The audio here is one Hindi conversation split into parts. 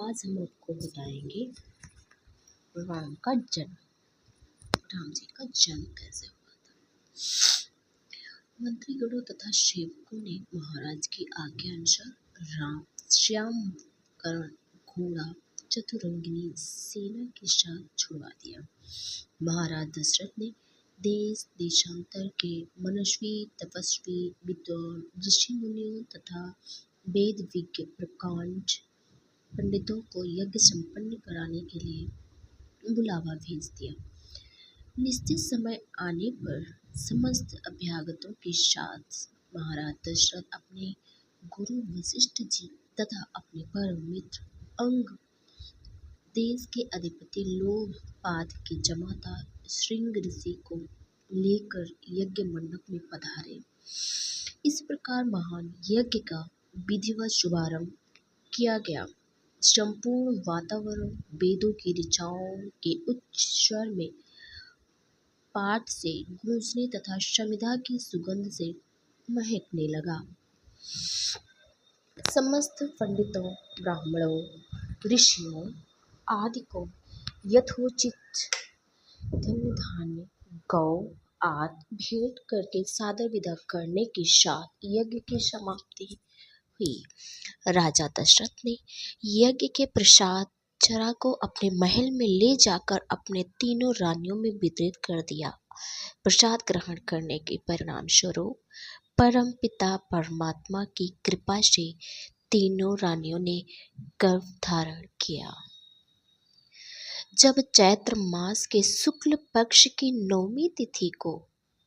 आज हम आपको बताएंगे राम का जन्म। राम जी का जन्म कैसे हुआ था। मंत्रीगणों तथा सेवकों ने महाराज की आज्ञा अनुसार राम श्याम कर्ण घोड़ा चतुरंगिनी सेना के साथ छुड़वा दिया। महाराज दशरथ ने देश देशांतर के मनस्वी तपस्वी विद्वान ऋषि मुनियों तथा वेद विज्ञ प्रकांड पंडितों को यज्ञ संपन्न कराने के लिए बुलावा भेज दिया। निश्चित समय आने पर समस्त अभ्यागतों के साथ महाराज दशरथ अपने गुरु वशिष्ठ जी तथा अपने परम मित्र अंग, देश के अधिपति लोकपाद के जमाता श्रृंग ऋषि को लेकर यज्ञ मंडप में पधारे। इस प्रकार महान यज्ञ का विधिवत शुभारंभ किया गया। संपूर्ण वातावरण वेदों की ऋचाओं के उच्च स्वर में पाठ से गूंजने तथा समिधा की सुगंध से महकने लगा। समस्त पंडितों, ब्राह्मणों, ऋषियों आदि को यथोचित धन धान्य गौ आदि भेंट करके सादर विदा करने के साथ यज्ञ की समाप्ति हुई। राजा दशरथ ने यज्ञ के प्रसाद चरा को अपने महल में ले जाकर अपने तीनों रानियों में वितरित कर दिया। प्रसाद ग्रहण करने के परिणाम स्वरूप परम पिता परमात्मा की कृपा से तीनों रानियों ने गर्भ धारण किया। जब चैत्र मास के शुक्ल पक्ष की 9वीं तिथि को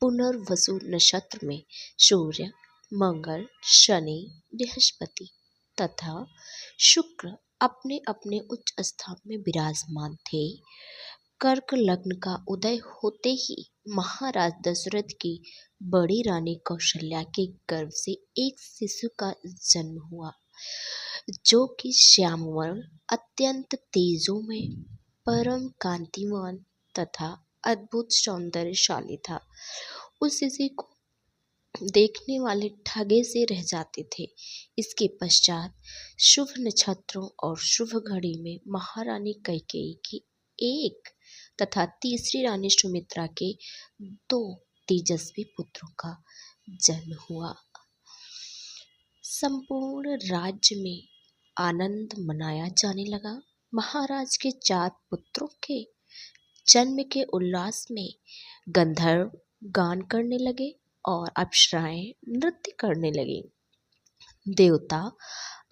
पुनर्वसु नक्षत्र में सूर्य, मंगल, शनि, बृहस्पति तथा शुक्र अपने अपने उच्च स्थान में विराजमान थे, कर्क लग्न का उदय होते ही महाराज दशरथ की बड़ी रानी कौशल्या के गर्भ से एक शिशु का जन्म हुआ, जो कि श्यामवर्ण, अत्यंत तेजोमय, परम कांतिमान तथा अद्भुत सौंदर्यशाली था। उस शिशु को देखने वाले ठगे से रह जाते थे। इसके पश्चात शुभ नक्षत्रों और शुभ घड़ी में महारानी कैकेयी की एक तथा तीसरी रानी सुमित्रा के 2 तेजस्वी पुत्रों का जन्म हुआ। संपूर्ण राज्य में आनंद मनाया जाने लगा। महाराज के 4 पुत्रों के जन्म के उल्लास में गंधर्व गान करने लगे और अप्सराएं नृत्य करने लगी। देवता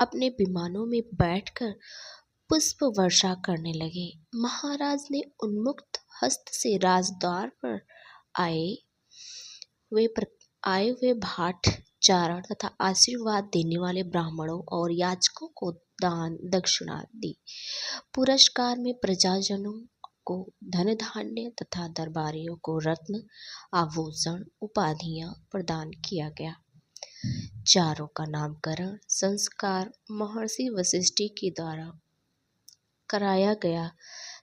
अपने विमानों में बैठकर पुष्प वर्षा करने लगे। महाराज ने उन्मुक्त हस्त से राजद्वार पर आए हुए भाट चारण तथा आशीर्वाद देने वाले ब्राह्मणों और याचकों को दान दक्षिणा दी। पुरस्कार में प्रजाजनों को धन धान्य तथा दरबारियों को रत्न आभूषण उपाधियां प्रदान किया गया। चारों का नामकरण संस्कार महर्षि वशिष्ठ के द्वारा कराया गया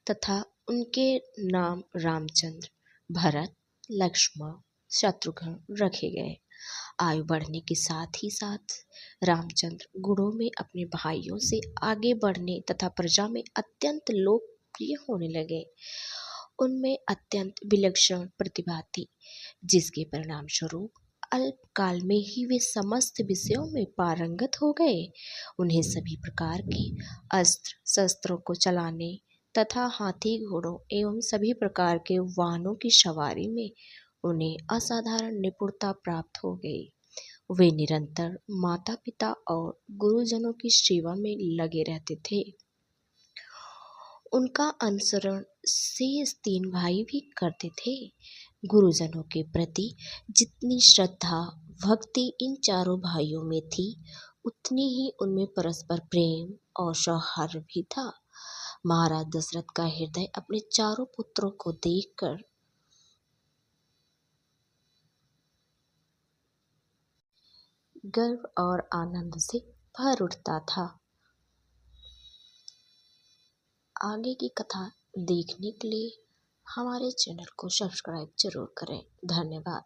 तथा उनके नाम रामचंद्र, भरत, लक्ष्मण, शत्रुघ्न रखे गए। आयु बढ़ने के साथ ही साथ रामचंद्र गुणों में अपने भाइयों से आगे बढ़ने तथा प्रजा में अत्यंत लोकप्रिय होने लगे। उनमें अत्यंत विलक्षण प्रतिभा थी, जिसके परिणाम स्वरूप अल्पकाल में ही वे समस्त विषयों में पारंगत हो गए। उन्हें सभी प्रकार के अस्त्र शस्त्रों को चलाने तथा हाथी घोड़ों एवं सभी प्रकार के वाहनों की सवारी में उन्हें असाधारण निपुणता प्राप्त हो गई। वे निरंतर माता पिता और गुरुजनों की सेवा में लगे रहते थे। उनका अनुसरण शेष 3 भाई भी करते थे। गुरुजनों के प्रति जितनी श्रद्धा भक्ति इन चारों भाइयों में थी, उतनी ही उनमें परस्पर प्रेम और सौहार्द भी था। महाराज दशरथ का हृदय अपने चारों पुत्रों को देखकर गर्व और आनंद से भर उठता था। आगे की कथा देखने के लिए हमारे चैनल को सब्सक्राइब जरूर करें। धन्यवाद।